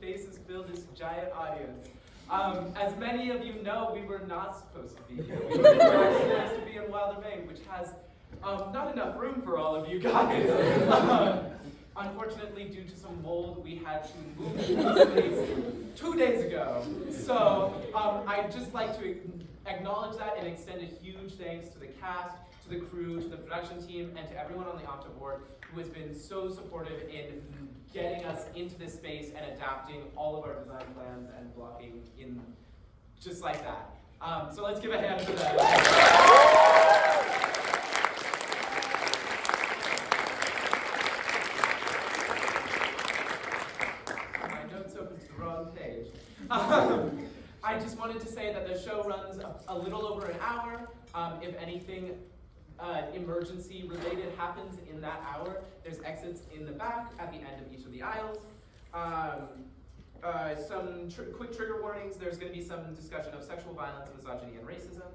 faces fill this giant audience. As many of you know, we were not supposed to be here. We were supposed to be in Wilder Bank, which has not enough room for all of you guys. Unfortunately, due to some mold, we had to move this place 2 days ago. So I'd just like to acknowledge that and extend a huge thanks to the cast, to the crew, to the production team, and to everyone on the Opta board who has been so supportive in getting us into this space and adapting all of our design plans and blocking in just like that. So let's give a hand for that. My notes open to the wrong page. I just wanted to say that the show runs a little over an hour. If anything emergency related happens in that hour, there's exits in the back at the end of each of the aisles. Some quick trigger warnings. There's going to be some discussion of sexual violence, misogyny, and racism.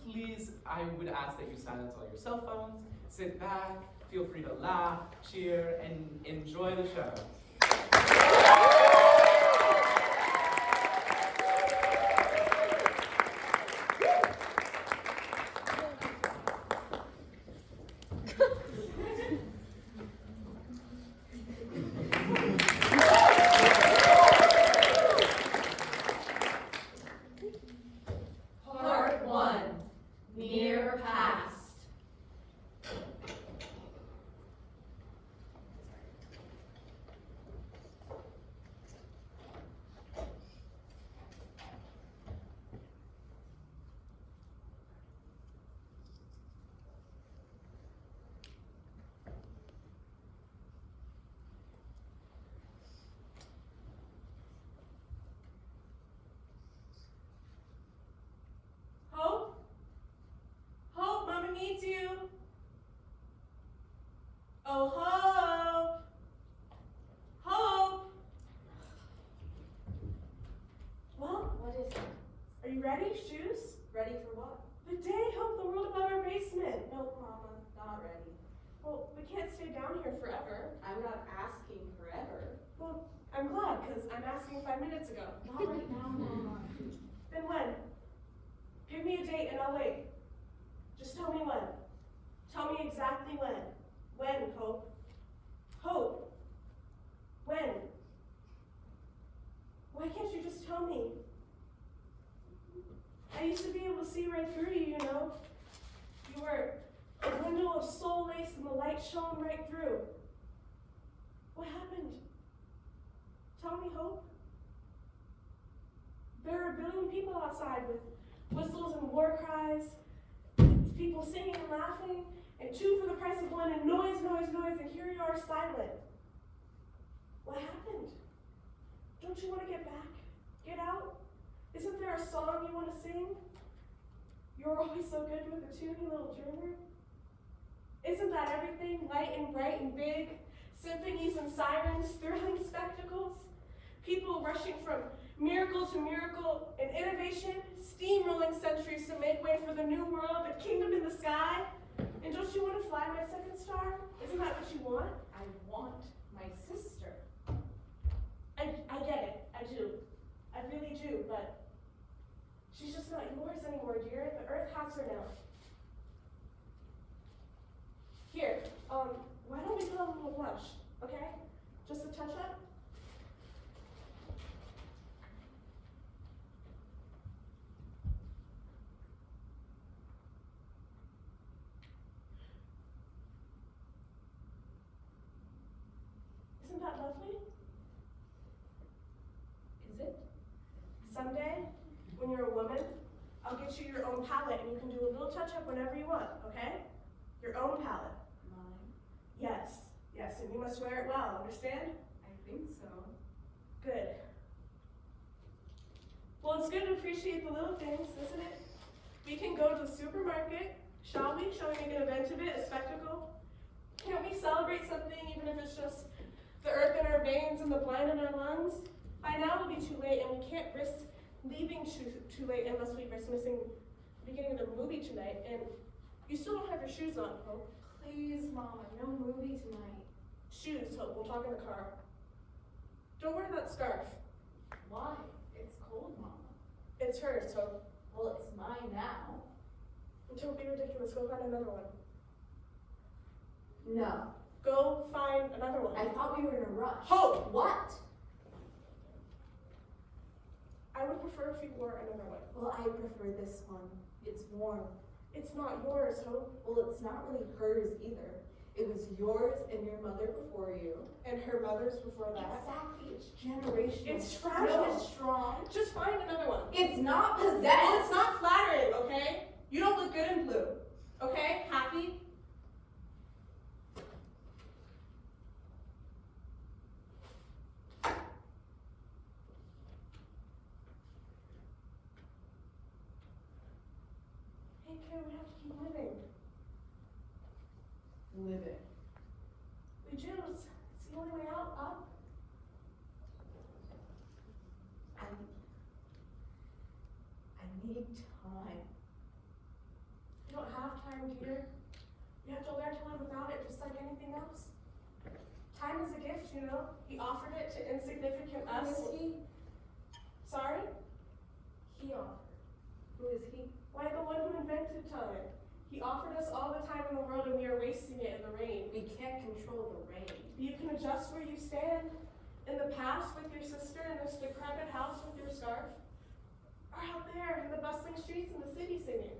Please, I would ask that you silence all your cell phones, sit back, feel free to laugh, cheer, and enjoy the show. Oh, Hope! Hope! Well, What is it? are you ready? Shoes? Ready for what? The day, Hope, the world above our basement. Nope, Mama, not ready. Well, we can't stay down here forever. I'm not asking forever. Well, I'm glad, because I'm asking 5 minutes ago. Not right now, Mama. Then when? Give me a date and I'll wait. Just tell me when. Tell me exactly when. When, Hope? Hope? When? Why can't you just tell me? I used to be able to see right through you, you know? You were a window of soul lace and the light shone right through. What happened? Tell me, Hope. There are a billion people outside with whistles and war cries, people singing and laughing, and 2 for the price of 1, and noise, noise, noise, and here you are silent. What happened? Don't you want to get back? Get out? Isn't there a song you want to sing? You're always so good with a tune, you little dreamer. Isn't that everything? Light and bright and big, symphonies and sirens, thrilling spectacles, people rushing from miracle to miracle, and innovation, steamrolling centuries to make way for the new world, the kingdom in the sky. And don't you want to fly my second star? Isn't that what you want? I want my sister. I get it. I do. I really do, but she's just not yours anymore, dear. The earth has her now. Here, why don't we put on a little blush, okay? Just a touch up? Isn't that lovely? Is it? Someday, when you're a woman, I'll get you your own palette and you can do a little touch-up whenever you want, okay? Your own palette. Mine? Yes, yes, and you must wear it well, understand? I think so. Good. Well, it's good to appreciate the little things, isn't it? We can go to the supermarket, shall we? Shall we make an event of it, a spectacle? Can't we celebrate something, even if it's just the earth in our veins and the blood in our lungs? By now it'll be too late, and we can't risk leaving too late unless we risk missing the beginning of the movie tonight. And you still don't have your shoes on, Hope. Please, Mama, no movie tonight. Shoes, Hope. We'll talk in the car. Don't wear that scarf. Why? It's cold, Mama. It's hers, so Well, it's mine now. don't be ridiculous. Go find another one. No. Go find another one. I thought we were in a rush. Hope! What? I would prefer if you wore another one. Well, I prefer this one. It's warm. It's not yours, Hope. Well, it's not really hers either. It was yours and your mother before you. And her mother's before that. Exactly. It's generational. It's fragile. No, it's strong. Just find another one. It's not Well, possessed. it's not flattering, okay? You don't look good in blue. Okay? Happy? Hey, kid, we have to keep living. Living. We do. It's the only way out, up. I need time. You don't have time, dear. You have to learn to live without it, just like anything else. Time is a gift, you know. He offered it to insignificant us. Who is he? Sorry? He offered. Who is he? Why, the one who invented time. He offered us all the time in the world and we are wasting it in the rain. We can't control the rain. You can adjust where you stand. In the past with your sister in this decrepit house with your scarf. Or out there in the bustling streets in the city singing.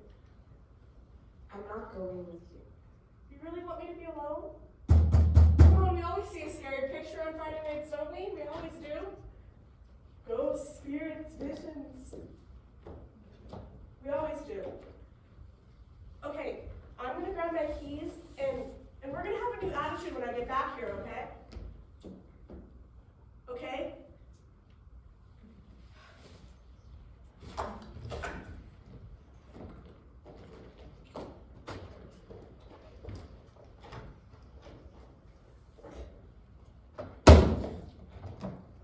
I'm not going with you. You really want me to be alone? Come on, we always see a scary picture on Friday nights, don't we? We always do. Ghosts, spirits, visions. We always do. Okay, I'm gonna grab my keys and we're gonna have a new attitude when I get back here, okay? Okay?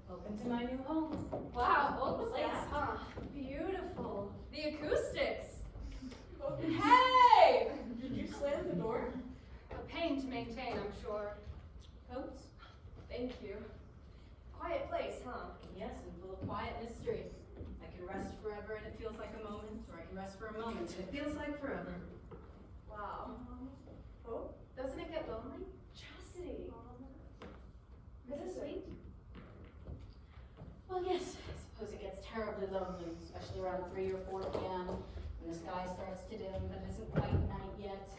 Welcome to my new home. Wow, old place, huh? Beautiful. The acoustics. Hey! Did you slam the door? A pain to maintain, I'm sure. Coats? Thank you. Quiet place, huh? Yes, and full of quiet mystery. I can rest forever and it feels like a moment, or I can rest for a moment and it feels like forever. Wow. Oh? Doesn't it get lonely? Chastity. Is it sweet? Well, yes, I suppose it gets terribly lonely, especially around 3 or 4 p.m. when the sky starts to dim, but it isn't quite night yet.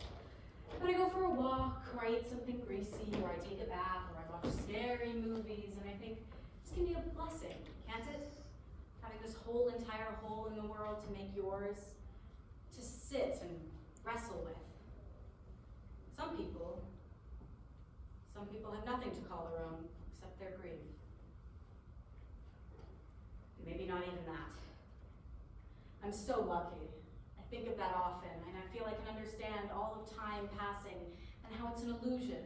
But I go for a walk, or I eat something greasy, or I take a bath, or I watch scary movies, and I think this can be a blessing, can't it? Having this whole entire hole in the world to make yours, to sit and wrestle with. Some people have nothing to call their own except their grief. Maybe not even that. I'm so lucky. I think of that often, and I feel I can understand all of time passing and how it's an illusion,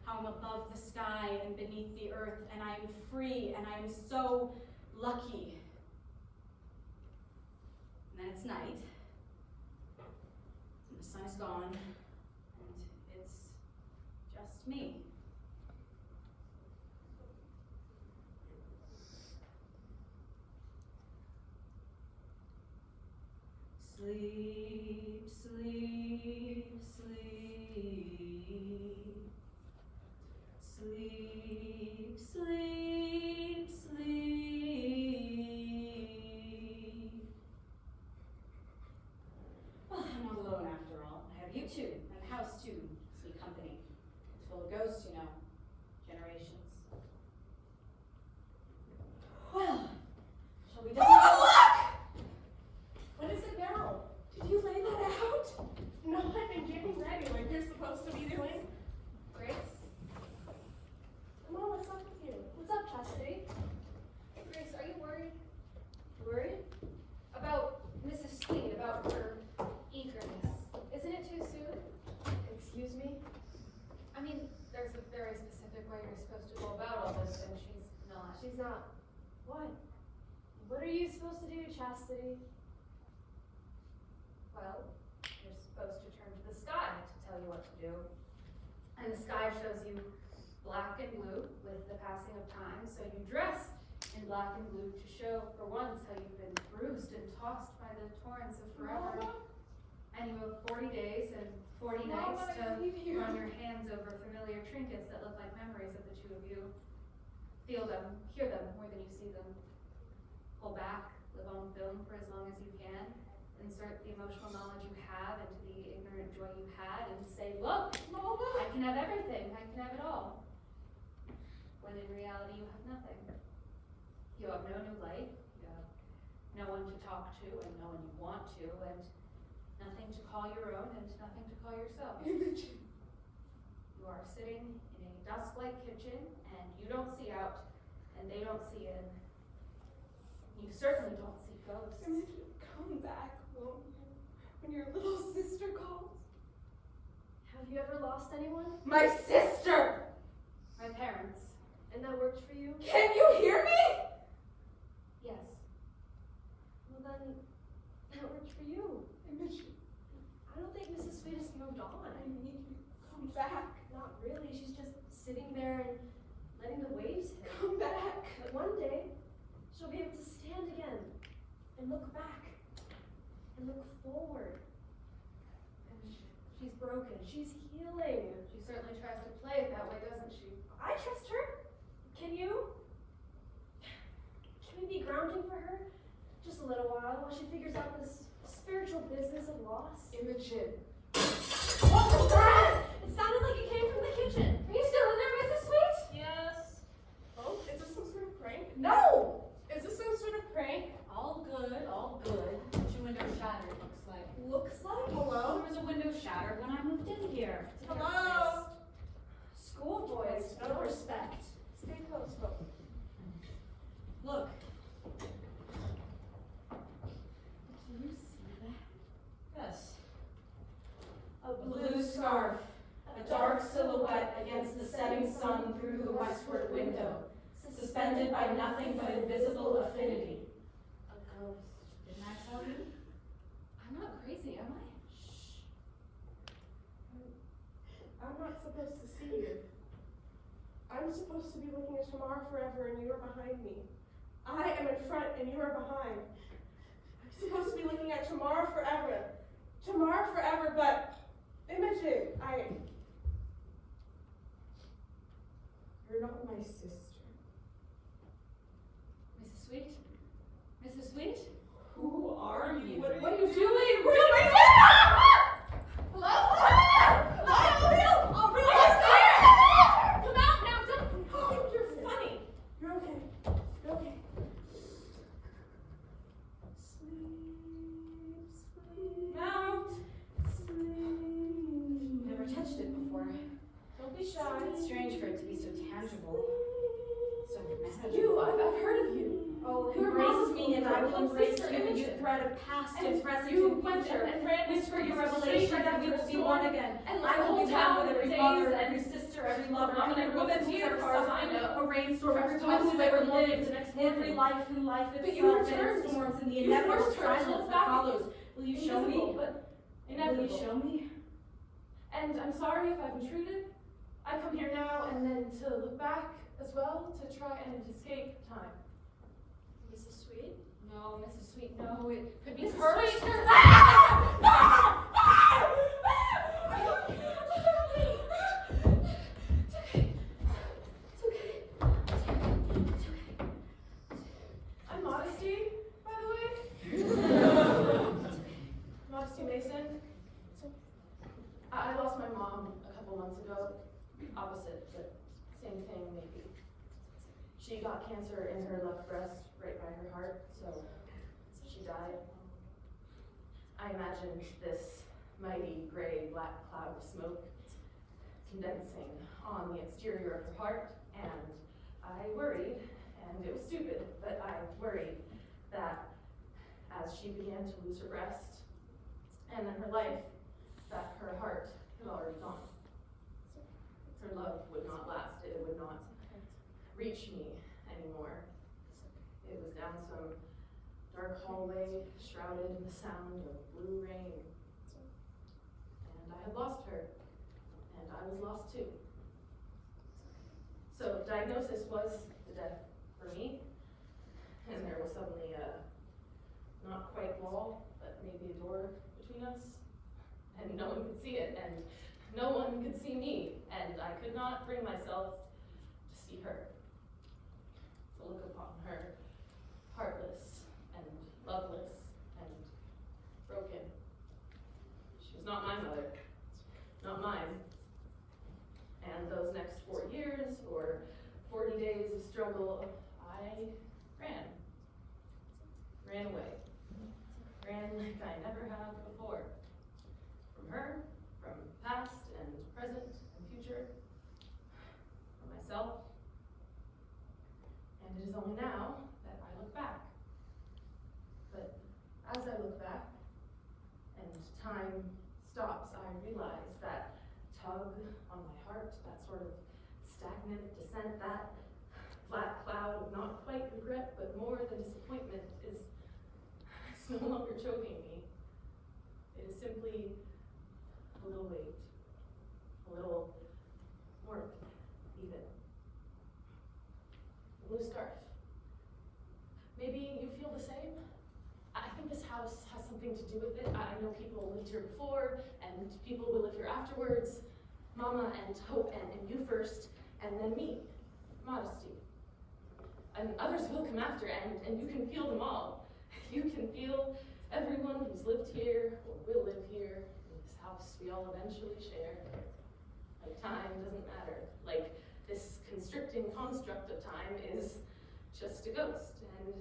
how I'm above the sky and beneath the earth, and I am free, and I am so lucky. And then it's night, and the sun is gone, and it's just me. Sleep, sleep, sleep. Sleep, sleep, sleep. Well, I'm not alone after all. I have you two, and the house too, sweet company. It's full of ghosts, you know. Generations. Well, shall we do What is it now? Did you lay that out? No, I've been getting ready like you're supposed to be doing. Grace? Come on, what's up with you? What's up, Chastity? Grace, are you worried? Worried? About Mrs. Sweet, about her eagerness. Isn't it too soon? Excuse me? I mean, there's a very specific way you're supposed to go about all this, and she's not. She's not. What? What are you supposed to do, Chastity? Well, you're supposed to turn to the sky to tell you what to do. And the sky shows you black and blue with the passing of time, so you dress in black and blue to show for once how you've been bruised and tossed by the torrents of forever. Mama? And you have 40 days and 40 Mama, nights I need to you. run your hands over familiar trinkets that look like memories of the two of you. Feel them, hear them more than you see them. Pull back, live on film for as long as you can. Insert the emotional knowledge you have into the ignorant joy you had and say, look, Mama? I can have everything, I can have it all. When in reality you have nothing. You have no new life, you have no one to talk to and no one you want to, and nothing to call your own and nothing to call yourself. Imogen. You are sitting in a dusk-like kitchen and you don't see out and they don't see in. You certainly don't see ghosts. Imogen, come back, won't you? When your little sister calls. Have you ever lost anyone? My sister! My parents. And that worked for you? Can you hear me? Yes. Well then, that worked for you. Imogen, I don't think Mrs. Sweet has moved on. I need you. Come back. Not really, she's just sitting there and letting the waves hit. Come back. But one day, she'll be able to stand again and look back and look forward. And she's broken, she's healing. She certainly tries to play it that way, doesn't she? I trust her. Can you? Can we be grounding for her? Just a little while she figures out this spiritual business of loss. Imogen. What was that? It sounded like it came from the kitchen. Are you still in there, Mrs. Sweet? Yes. Oh, is this some sort of prank? No! Is this some sort of prank? All good, all good. Your window shattered, looks like. Looks like. Hello? There was a window shattered when I moved in here. Hello? Schoolboys, no respect. Stay close, folks. Look. Do you see that? Yes. A Blue scarf. A dark silhouette against the setting sun through the westward window. Suspended by nothing but invisible affinity. A ghost. Didn't I tell you? I'm not crazy, am I? Shh. I'm not supposed to see you. I'm supposed to be looking at tomorrow forever and you are behind me. I am in front and you are behind. I'm supposed to be looking at tomorrow forever. Tomorrow forever, but Imogen, you're not my sister. Mrs. Sweet? Mrs. Sweet? Who are you? What What are are you you doing? doing? Where's my Hello? Oh, really? Come out now, don't. Oh, you're funny. You're okay. You're okay. Sleep, sleep. Mount. Sleep. Never touched it before. Don't be shy. It's strange for it to be so tangible. So magical. You, I've heard of you. Oh, You embrace embrace me and I will embrace sister you. Imogen. You thread of past And and present you and went future. and ran Whisper your straight revelations right and we after will a be storm, one again. and I will whole be town one with every days mother, and every sister, every lover, I'm every woman who's who's ever ever far far as I know. a rainstorm, every Every one time who's we ever lived lived, the next every morning. life and life But you itself and returned. its storms and the You inevitable forced her to silence look that back. follows. Will you show me? Invisible, but Will inevitable. you show me? And I'm sorry if I've intruded. I come here now and then to look back as well, to try and escape time. Mrs. Sweet? No, Mrs. Sweet, no, it could be Mrs. her. Sweet. I'm Modesty, by the way. Modesty Mason. I lost my mom a couple months ago. Opposite, but same thing maybe. She got cancer in her left breast, right by her heart, so she died. I imagined this mighty gray black cloud of smoke condensing on the exterior of her heart, and I worried, and it was stupid, but I worried that as she began to lose her breast and then her life, that her heart had already gone. Her love would not last, it would not reach me anymore. It was down some dark hallway, shrouded in the sound of blue rain. And I had lost her, and I was lost too. So diagnosis was the death for me, and no one could see it, and no one could see me, and I could not bring myself to see her. To look upon her heartless and loveless and broken. She was not my mother, not mine. And those next 4 years, or 40 days of struggle, I ran away. Ran like I never have before. From her, from past and present and future, from myself. And it is only now that I look back. But as I look back, and time stops, I realize that tug on my heart, that sort of stagnant descent, that black cloud of not quite regret, but more than disappointment is no longer choking me. It is simply a little weight, a little warmth, even. A blue scarf. Maybe you feel the same? I think this house has something to do with it. I know people lived here before, and people will live here afterwards. Mama and Hope and you first, and then me, Modesty. And others will come after, and you can feel them all. You can feel everyone who's lived here or will live here in this house we all eventually share. Like time doesn't matter. Like this constricting construct of time is just a ghost, and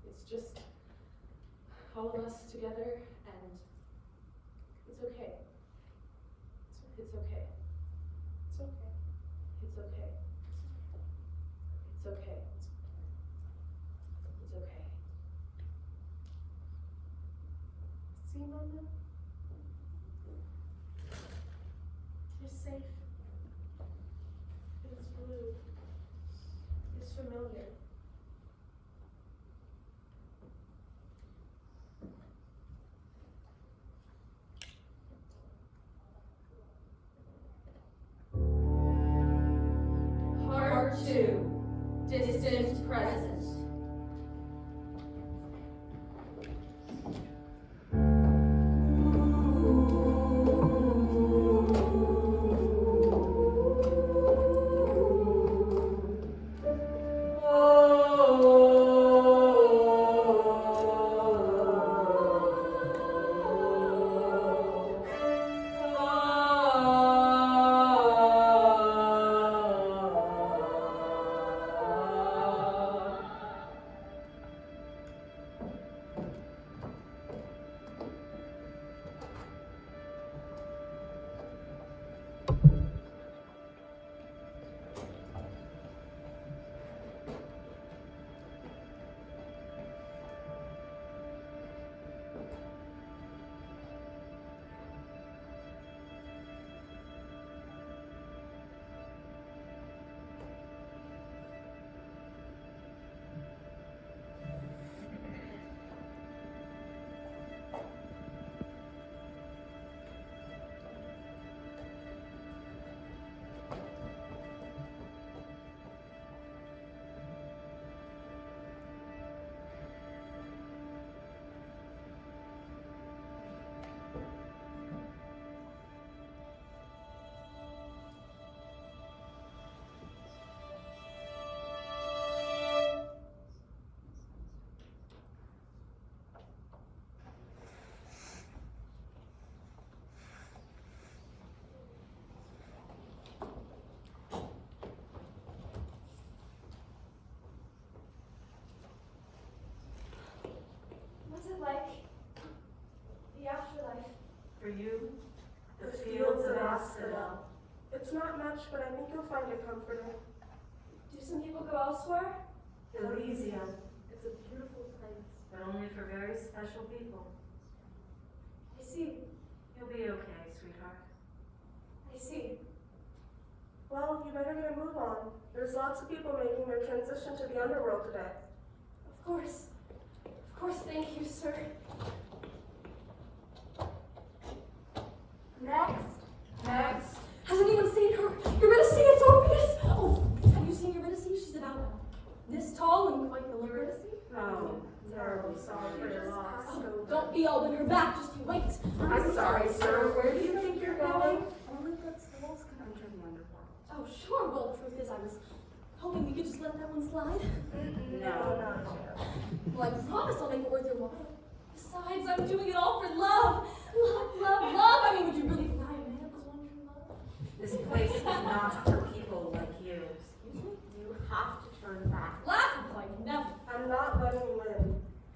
it's just all of us together, and it's okay. It's okay. It's okay. It's okay. It's okay. It's okay. See, Mama? You're safe. It's blue. It's familiar. Part 2, Distant Present. What's it like? The afterlife. For you, the fields of Asphodel. It's not much, but I think you'll find it comforting. Do some people go elsewhere? Elysium, It's a beautiful place. but only for very special people. I see. You'll be okay, sweetheart. I see. Well, you better get a move on. There's lots of people making their transition to the underworld today. Of course. Of course, thank you, sir. Next. Next. Has anyone seen her? Eurydice, it's Orpheus! Oh, have you seen Eurydice? She's about this tall and quite the Eurydice. Oh, terribly sorry for your loss. Oh, don't be all on your back, just Wait. I'm sorry, sir. Where do you think you're going? Only good souls can enter the underworld. Oh, sure. Well, the truth is, I was hoping we could just let that one slide. No, not a chance. Well, I promise I'll make it worth your while. Besides, I'm doing it all for love. Love, love, love. I mean, would you really deny a man was one true love? This place is not for people like you. Excuse me? You have to turn back. Laughable, I never. I'm not letting him live.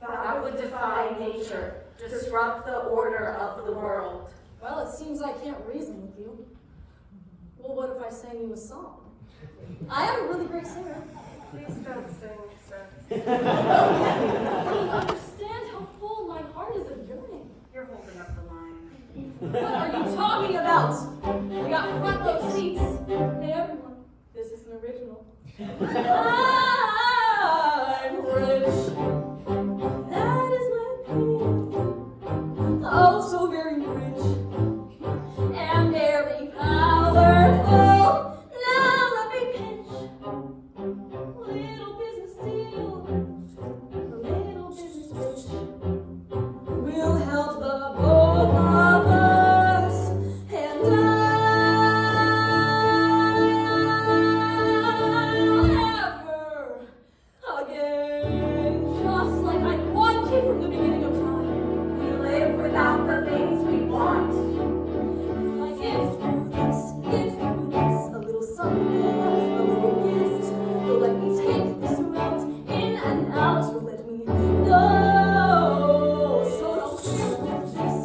That would defy nature, disrupt the order of the world. Well, it seems I can't reason with you. Well, what if I sang you a song? I am a really great singer. Please don't sing, sir. You don't understand how full my heart is of yearning. You're holding up the line. What are you talking about? We got front row seats. Hey everyone, this is an original. I'm rich. That is my pain. Oh, so very rich. And very powerful. Now let me pitch. Little business deal. Little business rich. We'll help the both of us. And I'll never again. Just like I wanted from the beginning of time. We live without the things we want. If I give you this, a little something, a little gift, you'll let me take this route in and out, you'll let me know. So don't you want this,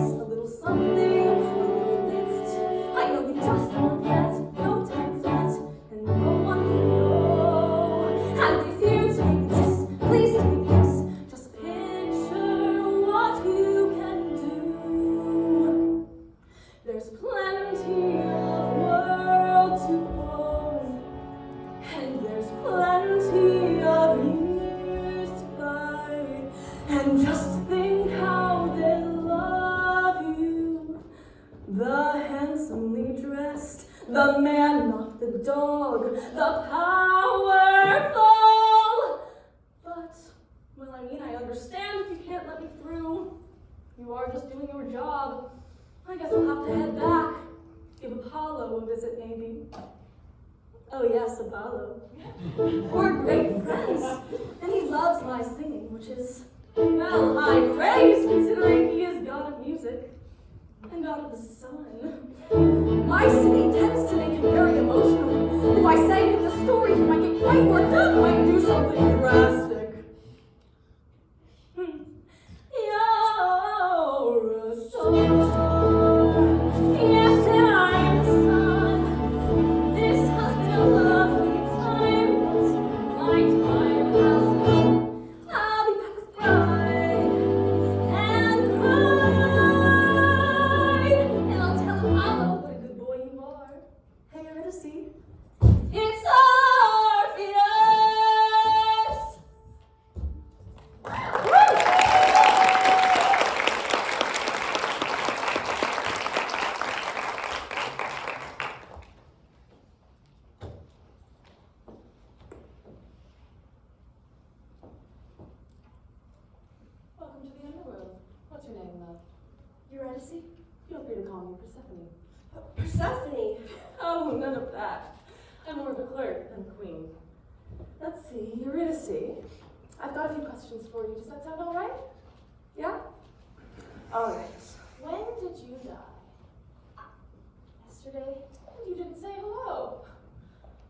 a little something, a little lift. I know you just want that, no time flat, and no one can know. And if you take this, please take this, just picture what you can do. There's plenty of world to own, and there's plenty of years to buy. And just think how they love you. The handsomely dressed, the man, not the dog, the powerful. But, well, I mean, I understand if you can't let me through. You are just doing your job. I guess I'll have to head back. Give Apollo a visit, maybe. Oh yes, Apollo. We're great friends, and he loves my singing, which is, well, high praise considering he is god of music and god of the sun. My singing tends to make him very emotional. If I sang him the story, he might get quite worked up, might do something drastic. You're a star. Yes, and I'm the sun. This has been a lovely time, but my time has come. I'll be back with pride and pride, and I'll tell Apollo what a good boy you are. Hey, Eurydice, it's Orpheus. Welcome to the underworld. What's your name, love? Eurydice? Feel free to call me Persephone. Persephone. Oh, none of that. I'm more of a clerk than a queen. Let's see, Eurydice. I've got a few questions for you. Does that sound all right? Yeah? All right. When did you die? Yesterday? And you didn't say hello.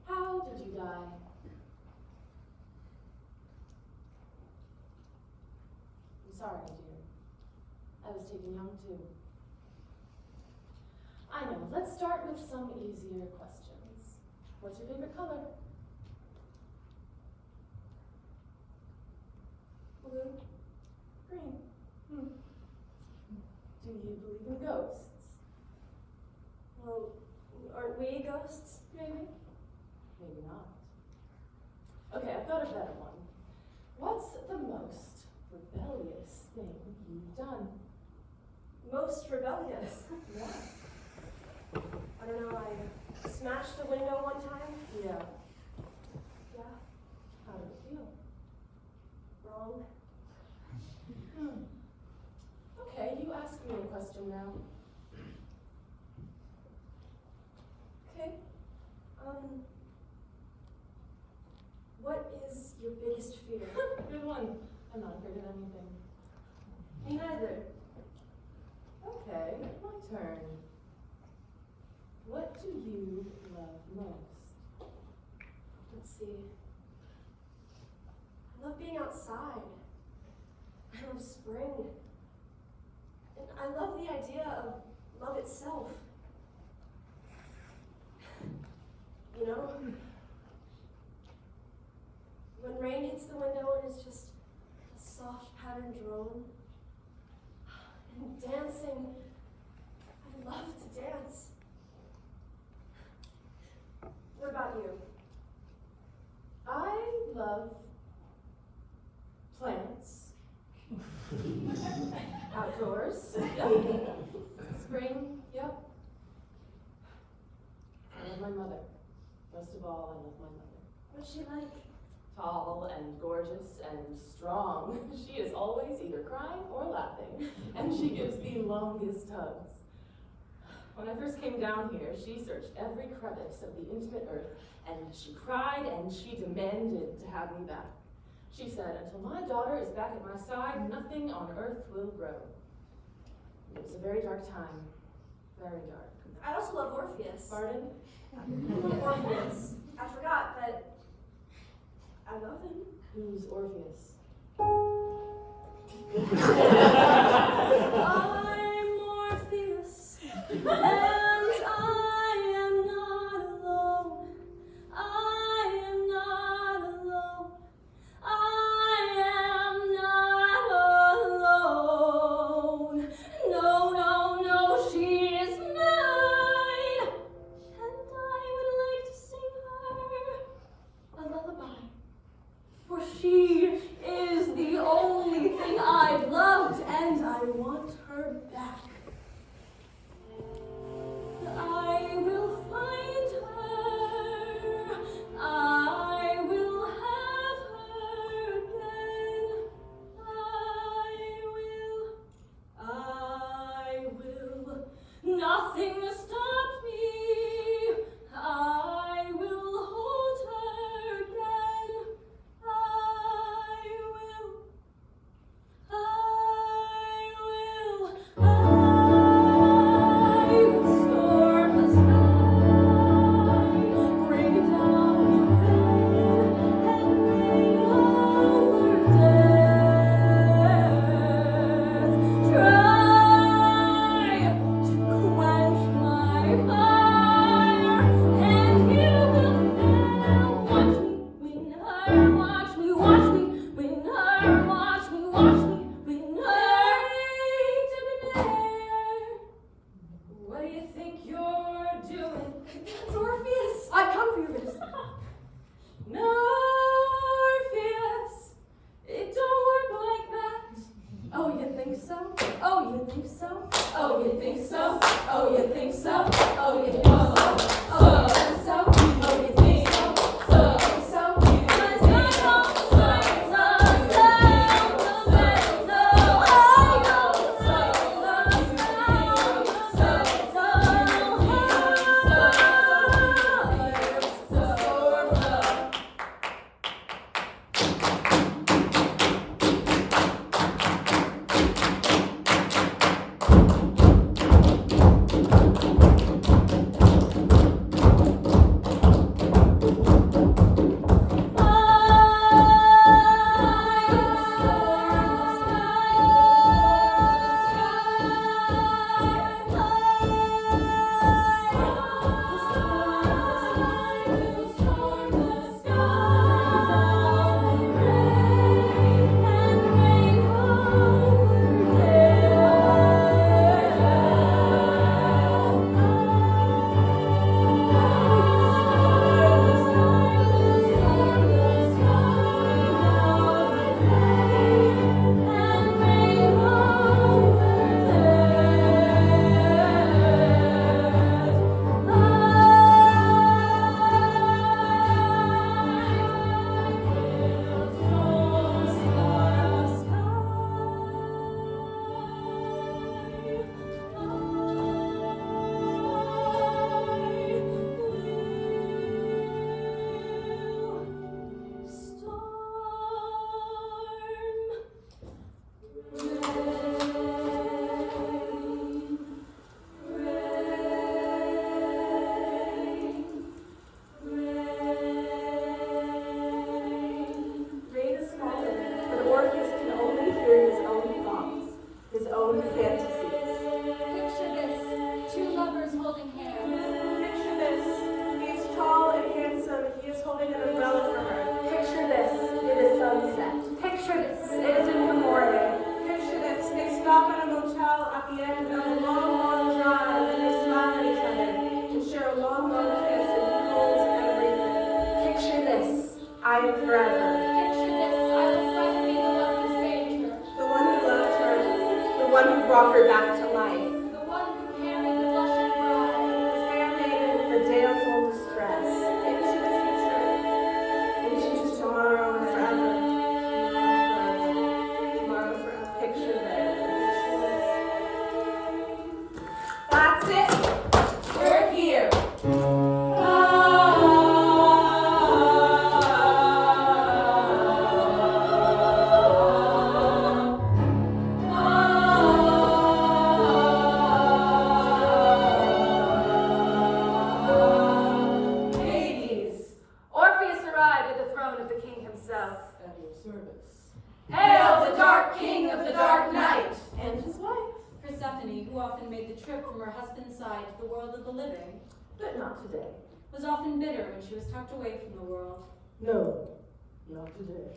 How did you die? I'm sorry, dear. I was taken young, too. I know. Let's start with some easier questions. What's your favorite color? Blue? Green? Do you believe in ghosts? Well, aren't we ghosts? Maybe. Maybe not. Okay, I've got a better one. What's the most rebellious thing you've done? Most rebellious. Yeah. I don't know, I smashed a window one time. Yeah. Yeah, How did it feel? wrong. Okay, now. Okay. What is your biggest fear? Good one. I'm not afraid of anything. Me neither. Okay, my turn. What do you love most? Let's see. I love being outside. I love spring. And I love the idea of love itself. You know? When rain hits the window and it's just a soft patterned drone. And dancing. I love to dance. What about you? I love plants. Outdoors. Spring, yep. I love my mother. Most of all, I love my mother. What's she like? Tall and gorgeous and strong. She is always either crying or laughing, and she gives the longest hugs. When I first came down here, she searched every crevice of the intimate earth, and she cried and she demanded to have me back. She said, until my daughter is back at my side, nothing on earth will grow. It was a very dark time. Very dark. I also love Orpheus. Pardon? I love Orpheus. I forgot that I love him. Who's Orpheus? I'm Orpheus, and I am not alone. I am not alone. I am not alone. No, no, no, she is mine, and I would like to sing her a lullaby. For she is the only thing I'd love brought her back to life. The one who carried the blushing bride. The fair maiden, the damsel in distress. Into the future. Into tomorrow and forever. Tomorrow forever. Picture there. That's it. We're here. Hades, Orpheus arrived at the throne of the king himself. At your service. Hail the dark king of the dark night! And his wife, Persephone, who often made the trip from her husband's side to the world of the living, But not today. was often bitter when she was tucked away from the world. No, not today.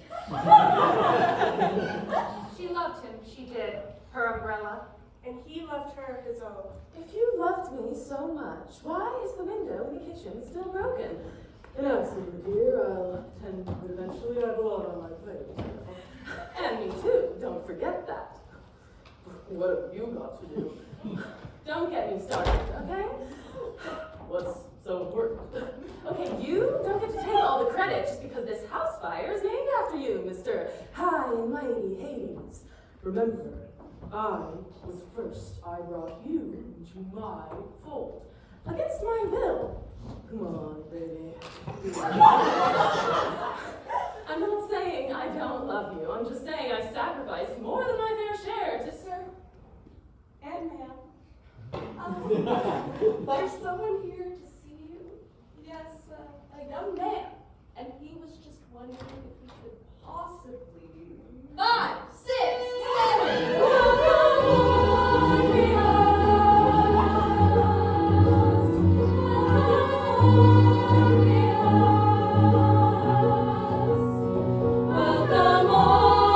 She loved him, she did. Her umbrella. And he loved her his own. If you loved me so much, why is the window in the kitchen still broken? And absolutely, dear, I'll tend to eventually. I have a lot on my plate. And me too, don't forget that. What have you got to do? Don't get me started, okay? What's so important? Okay, you don't get to take all the credit just because this house fire is named after you, Mr. High and Mighty Hades. Remember, I was first. I brought you into my fold. Against my will. Come on, baby. I'm not saying I don't love you. I'm just saying I sacrificed more than my fair share to serve. And ma'am. there's someone here to see you. Yes, a young man. And he was just wondering if he could possibly. 5, 6, 7. Welcome, Orpheus.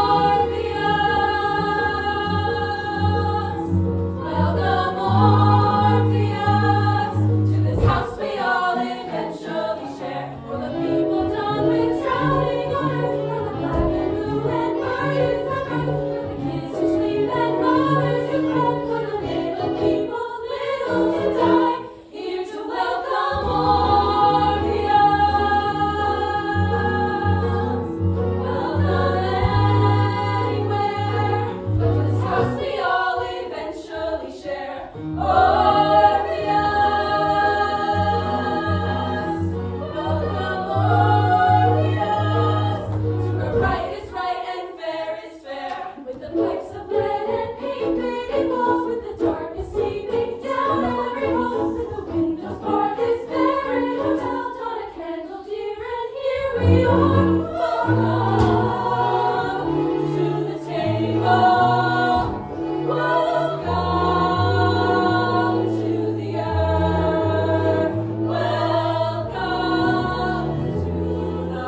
Welcome, Orpheus, to this house we all eventually share. For the people done with drowning on earth, for the black and blue and burning from earth, for the kids who sleep and mothers who cry, for the little people little to die. Here to welcome Orpheus. Welcome anywhere, but to this house we all eventually share. Orpheus. Welcome, Orpheus, to where right is right and fair is fair, with the pipes of lead and paint-faded walls, with the darkness seeping down every hole, with the windows barred this very hotel, done a candle dear, and here we are. Welcome to the table. Welcome to the earth. Welcome to the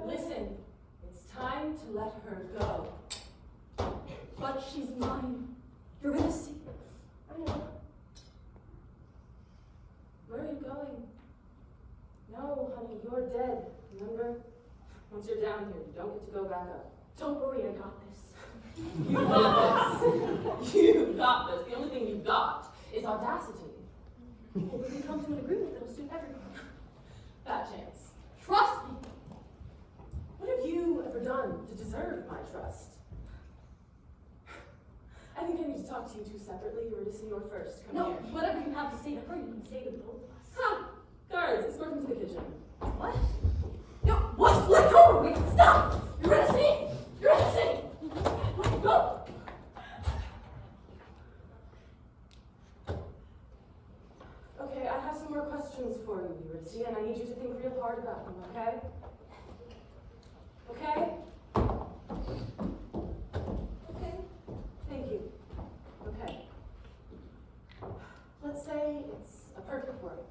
Listen, it's time to let her go. But she's mine. You're gonna see. I know. Where are you going? No, honey, you're dead. Remember? Once you're down here, you don't get to go back up. Don't worry, I got this. You got this. You got this. The only thing you got is audacity. Well, we can come to an agreement that'll suit everyone. Fat chance. Trust me. What have you ever done to deserve my trust? I think I need to to talk to you two separately. Eurydice, you're first. Come No, here. whatever you have to say to her, you can say to both of us. Huh. Guards, escort him to the kitchen. What? No, what? Let go! Wait, stop! Eurydice! Eurydice! Let go! Okay, I have some more questions for you, Eurydice, and I need you to think real hard about them, okay? Okay? Okay. Thank you. Okay. Let's say it's a perfect world.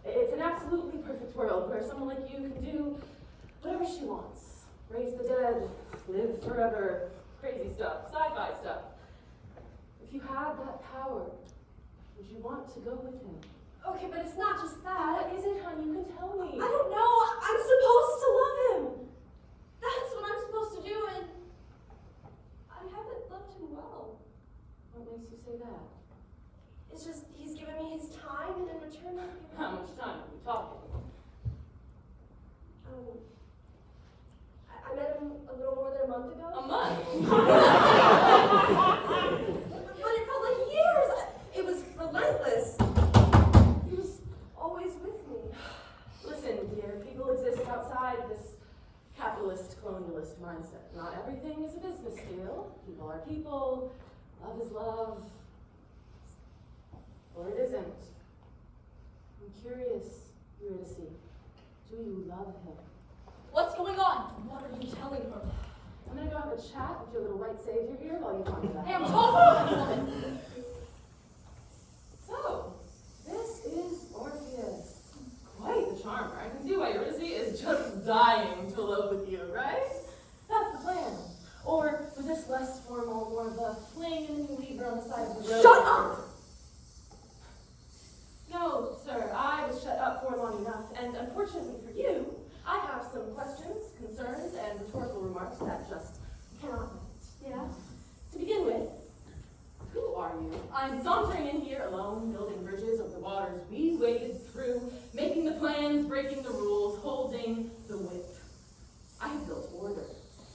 It's an absolutely perfect world where someone like you can do whatever she wants. Raise the dead, live forever, crazy stuff, sci-fi stuff. If you had that power, would you want to go with him? Okay, but it's not just that. What is it, hon? You can tell me. I don't know. I'm supposed to love him. That's what I'm supposed to do, and I haven't loved him well. What makes you say that? It's just he's given me his time, and in return, I've given How much time are we talking? I met him a little more than a month ago. A month? But it felt like years. It was relentless. He was always with me. Listen, dear, people exist outside this capitalist, colonialist mindset. Not everything is a business deal. People are people. Love is love. Or it isn't. I'm curious, Eurydice, do you love him? What's going on? What are you telling her? I'm gonna go have a chat with your little white savior here while you ponder that. Hey, I'm talking to a woman. So, this is Orpheus. Quite the charmer. I can see why Eurydice is just dying to love with you, right? That's the plan. Or was this less formal, more of a fling and then you leave her on the side of the road? Shut up! No, sir, I was shut up for long enough, and unfortunately for you, I have some questions, concerns, and rhetorical remarks that just cannot wait. Yeah? To begin with, who are you? I'm sauntering in here alone, building bridges over the waters we waded through, making the plans, breaking the rules, holding the whip. I have built order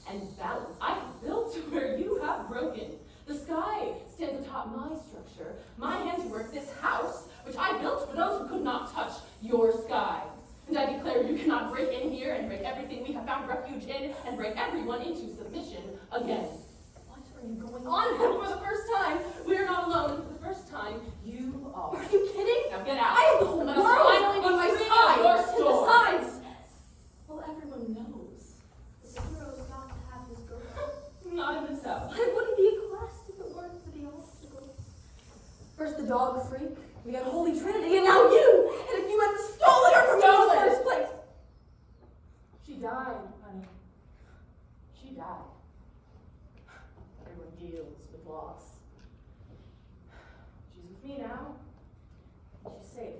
and balance. I have built to where you have broken. The sky stands atop my structure, my handiwork, this house, which I built for those who could not touch your sky. And I declare you cannot break in here and break everything we have found refuge in and break everyone into submission again. What are you going on? And for the first time, we are not alone. And for the first time, you are. Are you kidding? Now get out. I have the whole Let world us finally be on my free side. of your And storm. besides, Well, everyone knows. the hero's got to have his girl. Not even so. I wouldn't be a quest if it weren't for the obstacles. First the dog freak, the unholy trinity, and now you! And if you hadn't stolen her from me in the first place! She died, honey. She died. Everyone deals with loss. She's with me now. She's safe.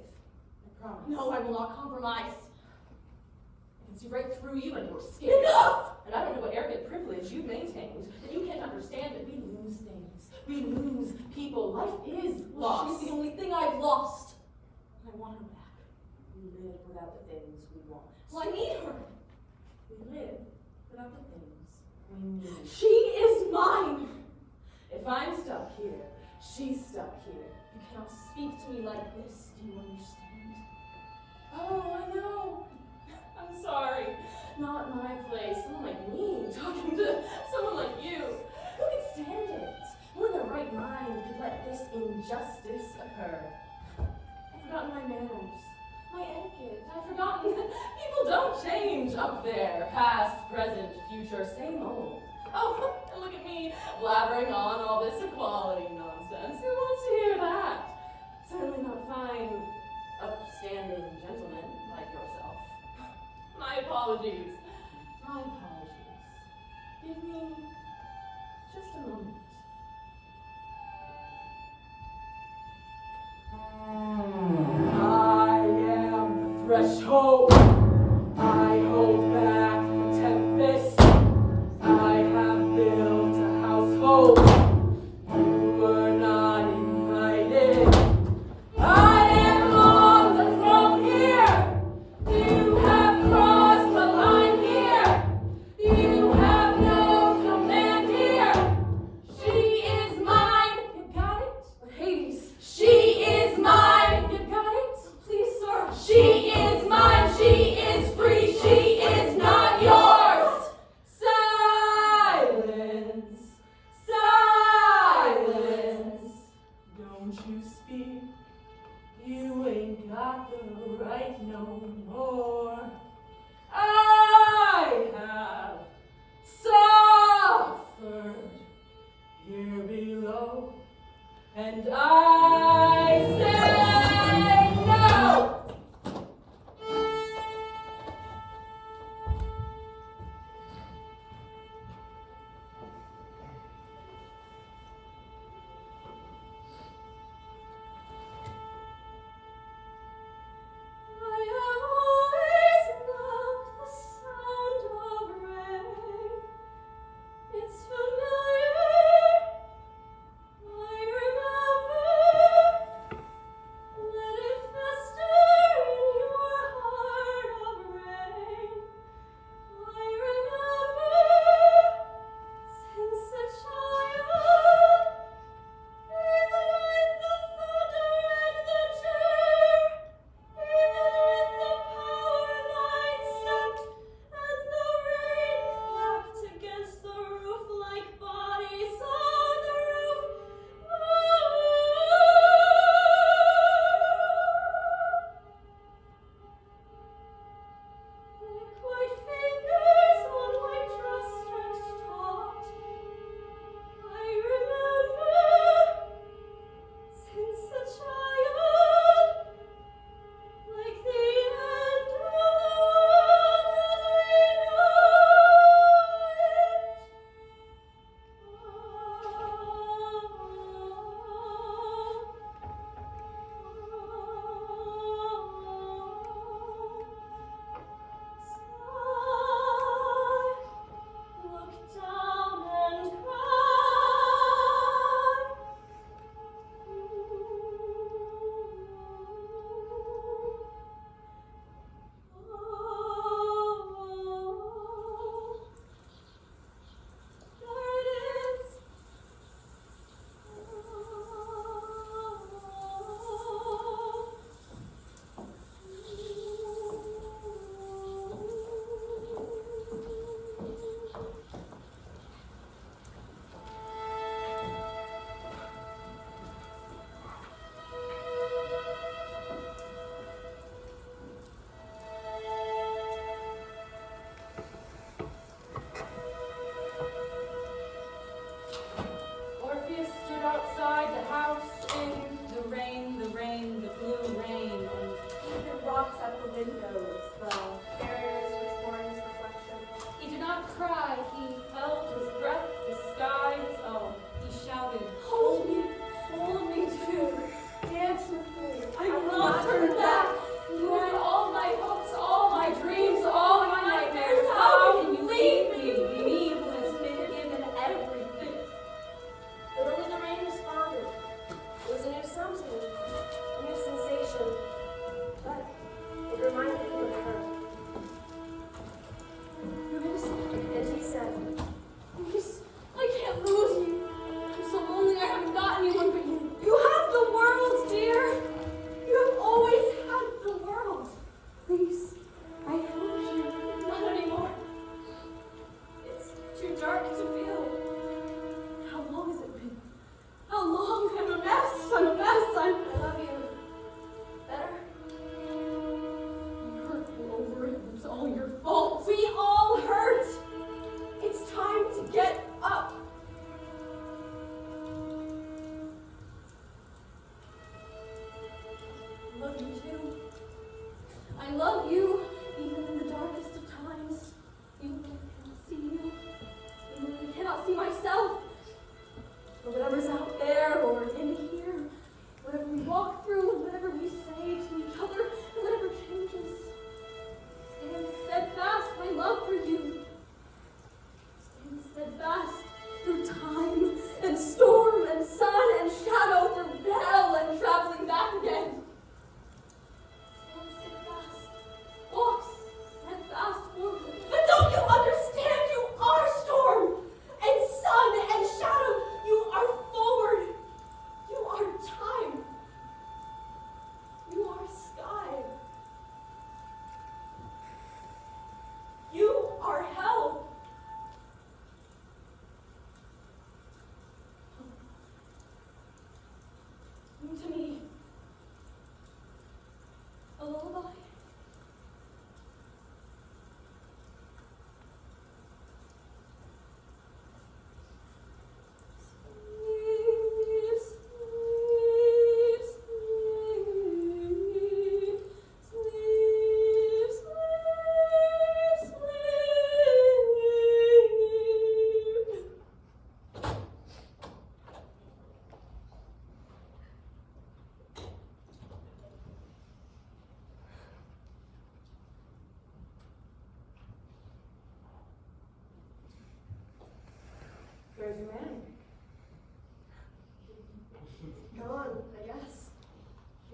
I promise. No, I will not compromise. I can see right through you and your skin. Enough! And I don't know what arrogant privilege you've maintained, that you can't understand that we lose things. We lose people. Life is lost. She's the only thing I've lost. I want her back. We live without the things we want. Well, I need her. We live without the things we need. She is mine! If I'm stuck here, she's stuck here. You cannot speak to me like this. Do you understand? Oh, I know. I'm sorry. Not my place. Someone like me talking to someone like you. Who could stand it? Who in their right mind could let this injustice occur? I've forgotten my manners, my etiquette. I've forgotten that people don't change up there. Past, present, future, same old. Oh, and look at me blabbering on all this equality nonsense. Who wants to hear that? Certainly not fine, upstanding gentlemen like yourself. My apologies. My apologies. Give me just a moment. I am the threshold. I hold back the tempest. I have built a household. You were not invited. I am on the throne here. You have crossed the line you speak? You ain't got the right no more. I have suffered here below, and I say no. Orpheus stood outside the house in the rain, the blue rain, and Even rocks at the windows, the barriers with Warren's reflection. he did not cry. He held his breath. The sky was oh. He shouted, Hold me too. Dance with me. I will not turn back. You are all my hopes, all my dreams, all my nightmares. How can you leave me? Me who has been given everything. But only the rain responded. It was a new something, a new sensation. But it reminded him of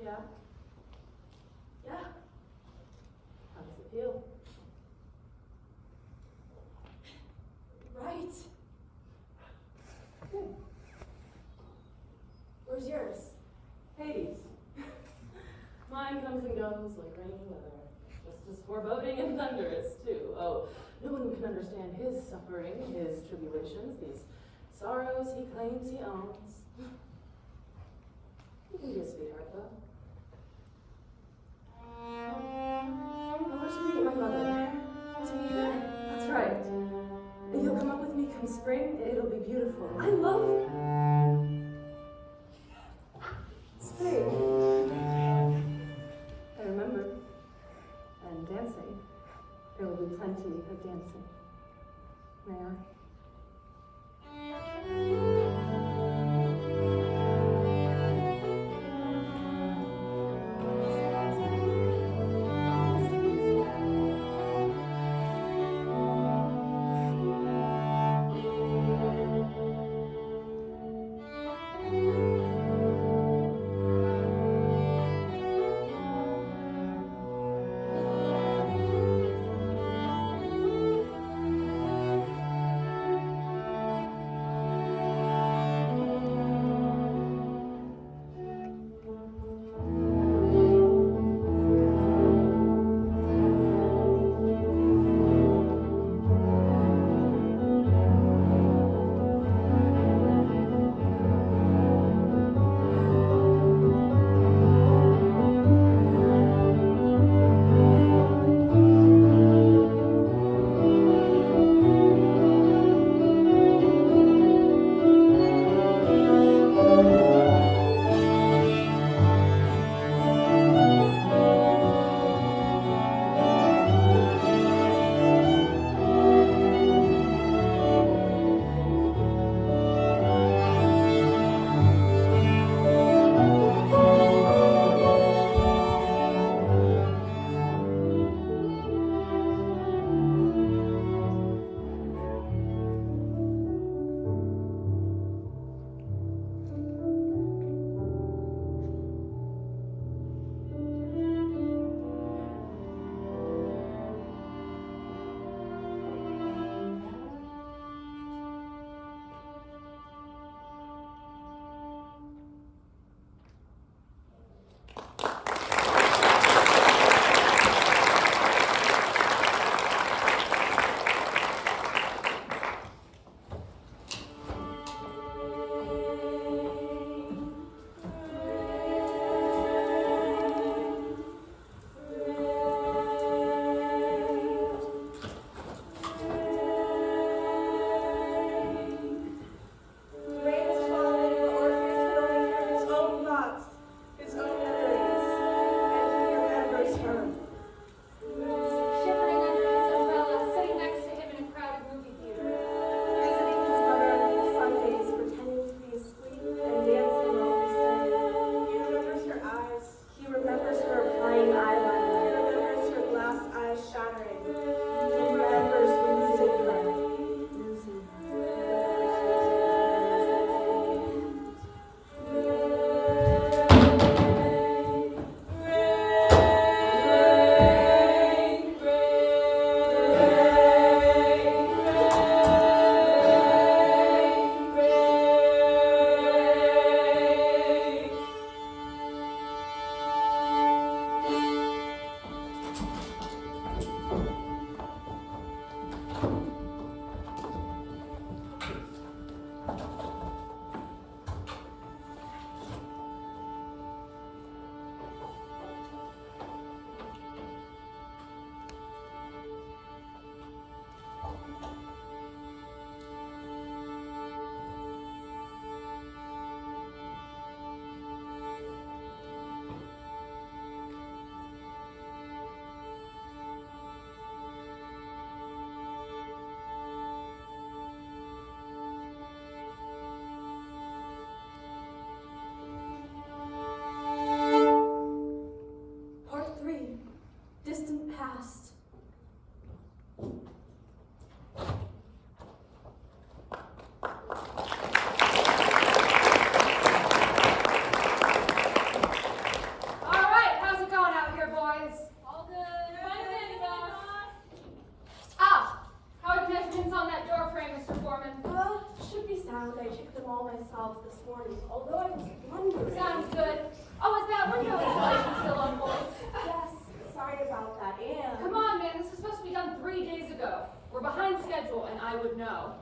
Yeah? Yeah? How does it feel? Right. Good. Where's yours? Hades. Mine comes and goes like rainy weather. Just as foreboding and thunderous, too. Oh, no one can understand his suffering, his tribulations, these sorrows he claims he owns. He can be a sweetheart, though. I want you to meet my mother. To meet her? That's right. You'll come up with me come spring. It'll be beautiful. I love spring. I remember. And dancing. There will be plenty of dancing. May I?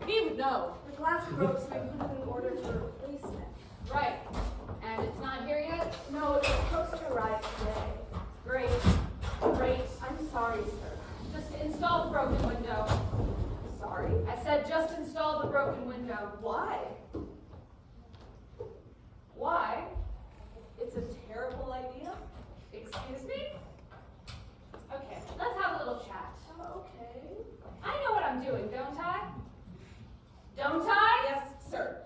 He would know. The glass broke, so we put it in order for replacement. Right. And it's not here yet? No, it was supposed to arrive today. Great. Great. I'm sorry, sir. Just install the broken window. Sorry? I said just install the broken window. Why? Why? It's a terrible idea. Excuse me? Okay, let's have a little chat. Okay. I know what I'm doing, don't I? Don't I? Yes, sir.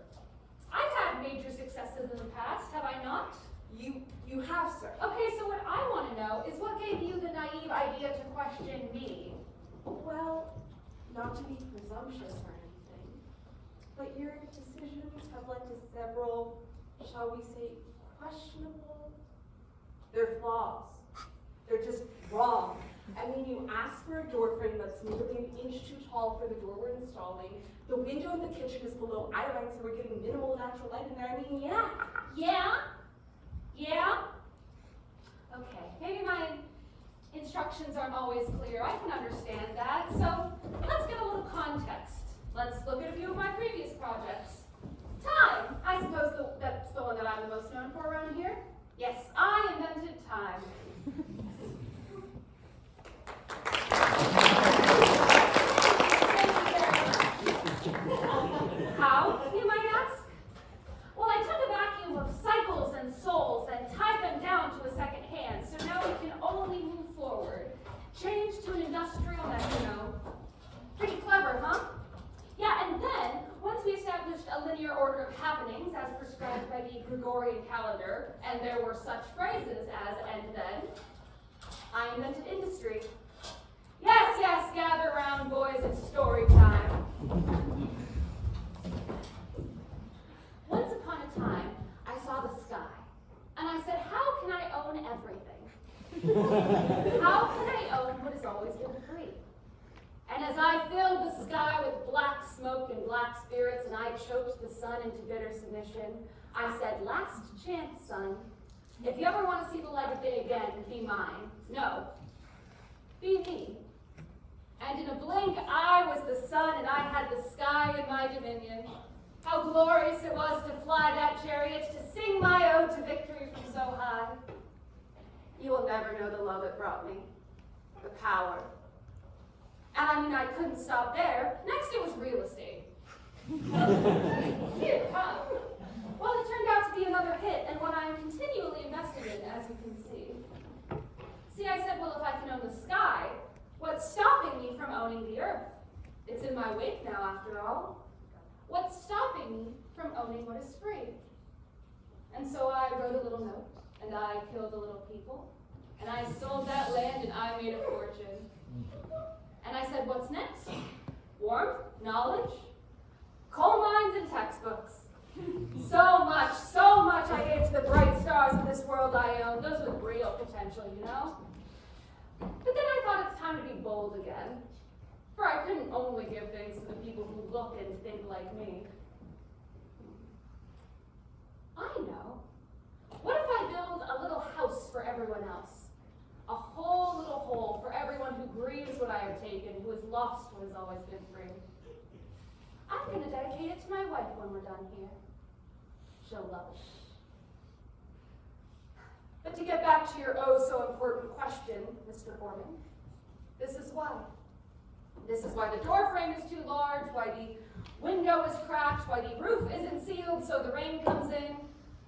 I've had major successes in the past, have I not? You have, sir. Okay, so what I want to know is what gave you the naive idea to question me? Well, not to be presumptuous or anything, but your decisions have led to several, shall we say, questionable. They're flaws. They're just wrong. I mean, you asked for a door frame that's nearly an inch too tall for the door we're installing. The window in the kitchen is below eye line, so we're getting minimal natural light in there. I mean, yeah. Yeah? Yeah? Okay, maybe my instructions aren't always clear. I can understand that. So let's get a little context. Let's look at a few of my previous projects. Time. I suppose that's the one that I'm the most known for around here. Yes, I invented time. How, you might ask? Well, I took a vacuum of cycles and souls and tied them down to a second hand, so now we can only move forward. Change to an industrial metronome. Pretty clever, huh? Yeah, and then, once we established a linear order of happenings as prescribed by the Gregorian calendar, and there were such phrases as "and then," I invented industry. Yes, yes, gather round, boys, it's story time. Once upon a time, I saw the sky, and I said, how can I own everything? How can I own what has always been free? And as I filled the sky with black smoke and black spirits, and I choked the sun into bitter submission, I said, last chance, son. If you ever want to see the light of day again, be mine. No, be me. And in a blink, I was the sun, and I had the sky in my dominion. How glorious it was to fly that chariot, to sing my ode to victory from so high. You will never know the love it brought me, the power. And I mean, I couldn't stop there. Next, it was real estate. Phew, huh? Well, it turned out to be another hit, and one I'm continually invested in, as you can see. See, I said, well, if I can own the sky, what's stopping me from owning the earth? It's in my wake now, after all. What's stopping me from owning what is free? And so I wrote a little note, and I killed a little people, and I sold that land, and I made a fortune. And I said, what's next? Warmth, knowledge, coal mines, and textbooks. So much I gave to the bright stars of this world I own, those with real potential, you know? But then I thought it's time to be bold again. For I couldn't only give things to the people who look and think like me. I know. What if I build a little house for everyone else? A whole little hole for everyone who grieves what I have taken, who has lost what has always been free. I'm going to dedicate it to my wife when we're done here. She'll love it. But to get back to your oh so important question, Mr. Foreman, this is why. This is why the door frame is too large, why the window is cracked, why the roof isn't sealed so the rain comes in.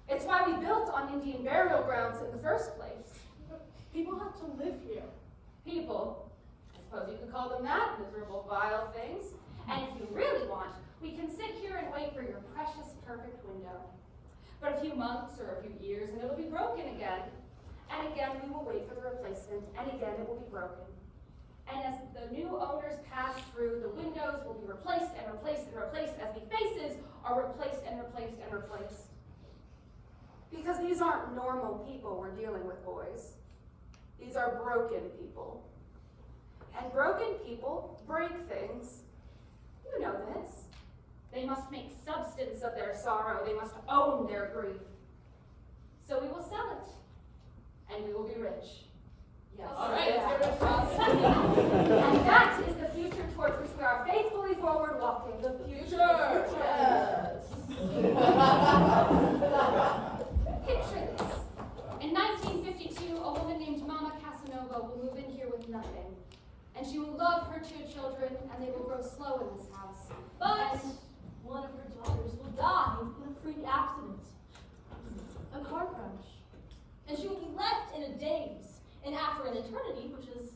It's why we built on Indian burial grounds in the first place. People have to live here. People, I suppose you could call them that, miserable, vile things. And if you really want, we can sit here and wait for your precious, perfect window. But a few months or a few years and it'll be broken again. And again we will wait for the replacement, and again it will be broken. And as the new owners pass through, the windows will be replaced and replaced and replaced as the faces are replaced and replaced and replaced. Because these aren't normal people we're dealing with, boys. These are broken people. And broken people break things. You know this. They must make substance of their sorrow. They must own their grief. So we will sell it, and we will be rich. Yes. All right, let's get rich. And that is the future towards which we are faithfully forward walking. The future Picture this. In 1952, a woman named Mama Casanova will move in here with nothing. And she will love her 2 children, and they will grow slow in this house. But one of her daughters will die in a freak accident, a car crash. And she will be left in a daze. And after an eternity, which is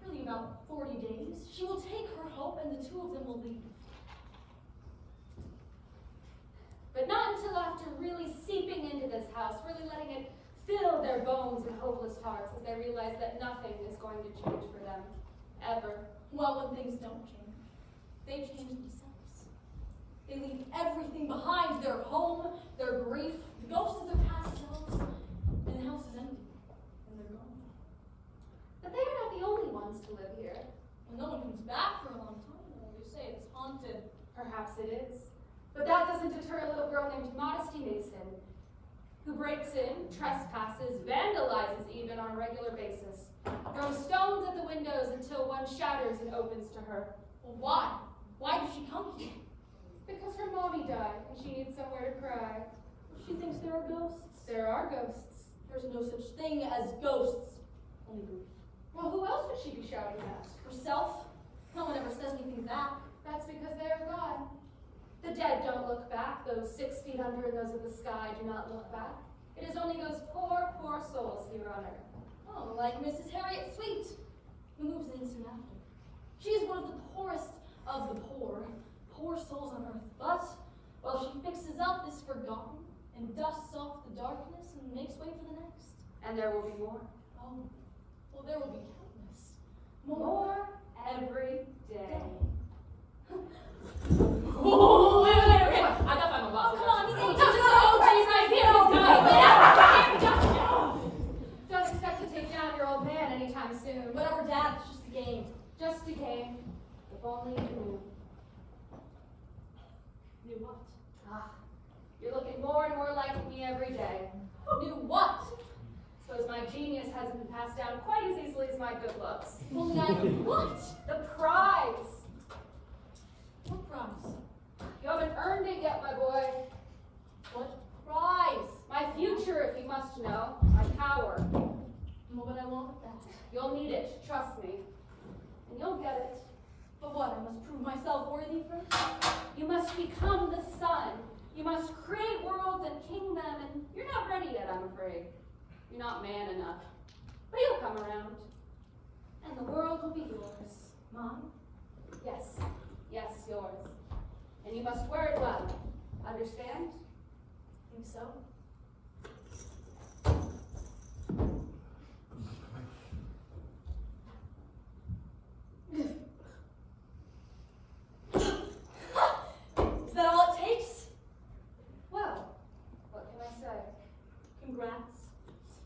really about 40 days, she will take her hope, and the 2 of them will leave. But not until after really seeping into this house, really letting it fill their bones and hopeless hearts as they realize that nothing is going to change for them, ever. Well, when things don't change, they change themselves. They leave everything behind, their home, their grief, the ghosts of their past selves, and the house is empty, and they're gone. But they are not the only ones to live here. Well, no one comes back for a long time, though. They say it's haunted. Perhaps it is. But that doesn't deter a little girl named Modesty Mason, who breaks in, trespasses, vandalizes even on a regular basis, throws stones at the windows until one shatters and opens to her. Well, why? Why does she come here? Because her mommy died and she needs somewhere to cry. She thinks there are ghosts. There are ghosts. There's no such thing as ghosts. Only grief. Well, who else would she be shouting at? Herself? No one ever says anything back. That's because they are gone. The dead don't look back. Those 6 feet under and those of the sky do not look back. It is only those poor, poor souls here on earth. Oh, like Mrs. Harriet Sweet, who moves in soon after. She is one of the poorest of the poor souls on earth. But while she fixes up this forgotten and dusts off the darkness and makes way for the next. And there will be more. Oh, well, there will be countless. More every day. Oh, wait, okay. I got my boss. Oh, come on, don't expect to take down your old man anytime soon. Whatever, Dad, it's just a game. Just a game. If only you knew. Knew what? Ah, you're looking more and more like me every day. Knew what? Suppose my genius hasn't been passed down quite as easily as my good looks. Only I knew what? The prize. What prize? You haven't earned it yet, my boy. What prize? My future, if you must know. My power. What would I want with that? You'll need it, trust me. And you'll get it. But what, I must prove myself worthy first? You must become the sun. You must create worlds and king them, and you're not ready yet, I'm afraid. You're not man enough. But you'll come around. And the world will be yours. Mine? Yes. Yes, yours. And you must wear it well. Understand? Think so? Is that all it takes? Well, what can I say? Congrats.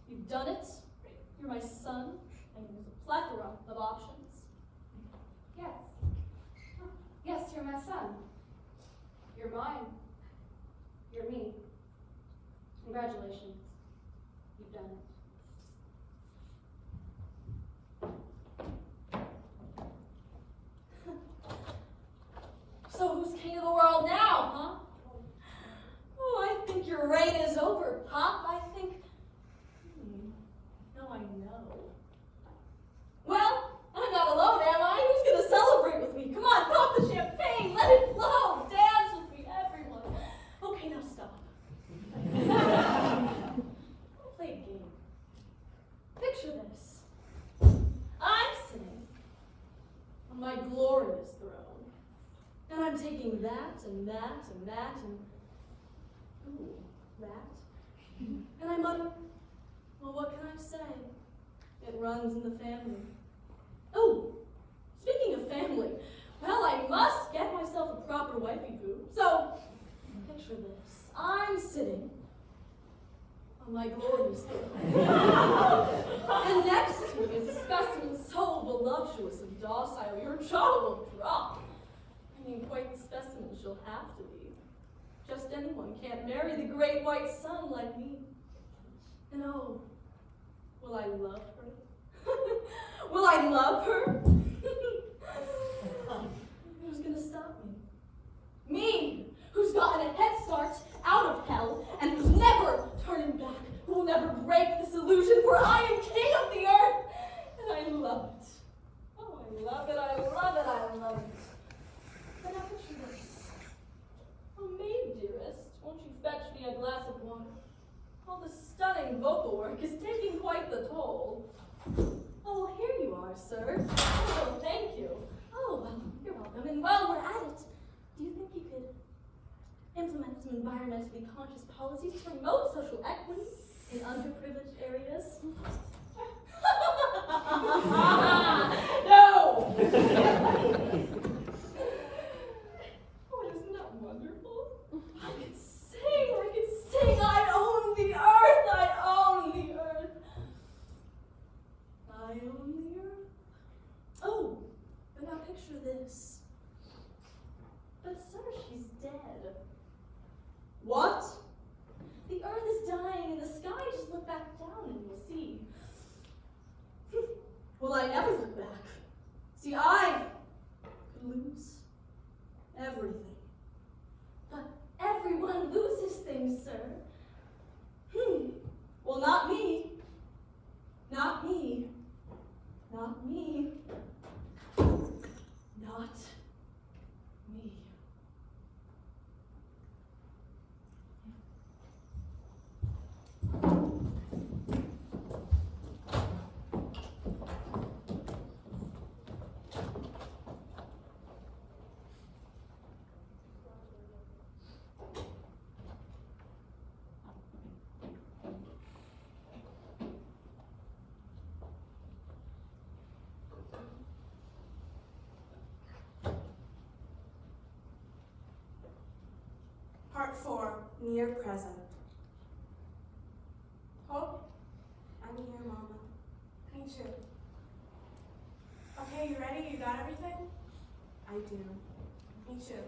You've done it. You're my son, and there's a plethora of options. Yes. Yes, you're my son. You're mine. You're me. Congratulations. You've done it. So who's king of the world now, huh? Oh, I think your reign is over, Pop. I think... Now I know. Well, I'm not alone, am I? Who's gonna celebrate with me? Come on, pop the champagne, let it flow, dance with me, everyone. Okay, now stop. I'll play a game. Picture this. I'm sitting on my glorious throne, and I'm taking that and that and that and ooh, that, and I mutter, well, what can I say? It runs in the family. Oh, speaking of family, well, I must get myself a proper wifey boo. So, picture this. I'm sitting on my glorious throne. And next to me is a specimen so voluptuous and docile, your jaw will drop. I mean, quite the specimen she'll have to be. Just anyone can't marry the great white sun like me. And oh, will I love her? Will I love her? Who's gonna stop me? Me! who's gotten a head start out of hell, and who's never turning back, who will never break this illusion, for I am king of the earth, and I love it. Oh, I love it, I love it, I love it. But now picture this. Oh, maid dearest, won't you fetch me a glass of water? All the stunning vocal work is taking quite the toll. Oh, well, here you are, sir. Oh, thank you. Oh, well, you're welcome. And while we're at it, do you think you could implement some environmentally conscious policies to promote social equity in underprivileged areas? No! Oh, isn't that wonderful? I could sing, I own the earth, I own the earth. I own the earth. Oh, but now picture this. But sir, she's dead. What? The earth is dying in the sky. Just look back down and you'll see. Well, I never look back. See, I could lose everything. But everyone loses things, sir. Well, not me. Not me. Not me. Not me. Part 4, near present. Hope? I'm here, Mama. Me too. Okay, you ready? You got everything? I do. Me too.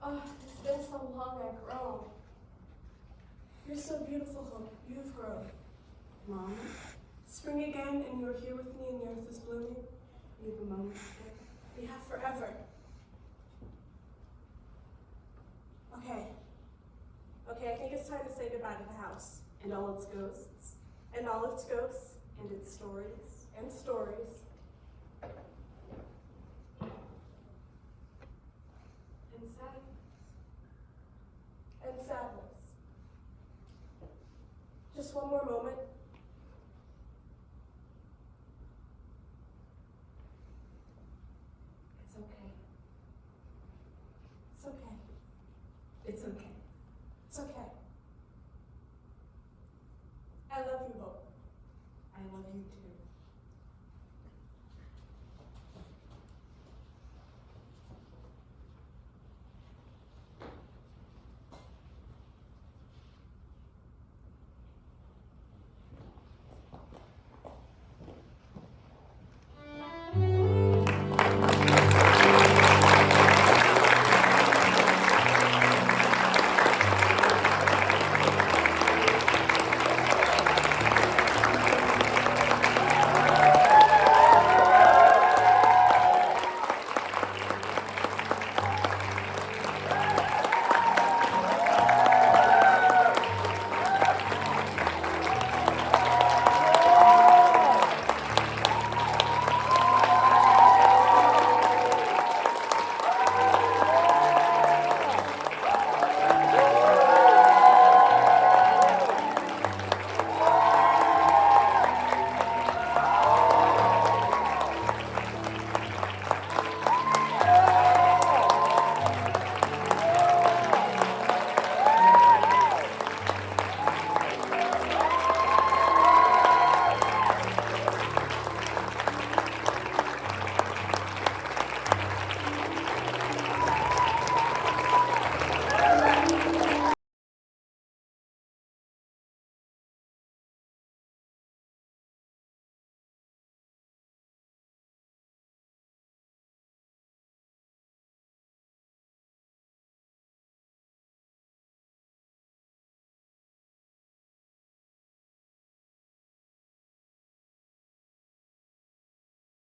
Oh, it's been so long I've grown. You're so beautiful, Hope. You've grown. Mom, Spring again, and you are here with me, and the earth is blooming. you have a moment to think? We have forever. Okay, I think it's time to say goodbye to the house. And all its ghosts. And all its ghosts. And its stories. And stories. And sadness. And sadness. Just one more moment,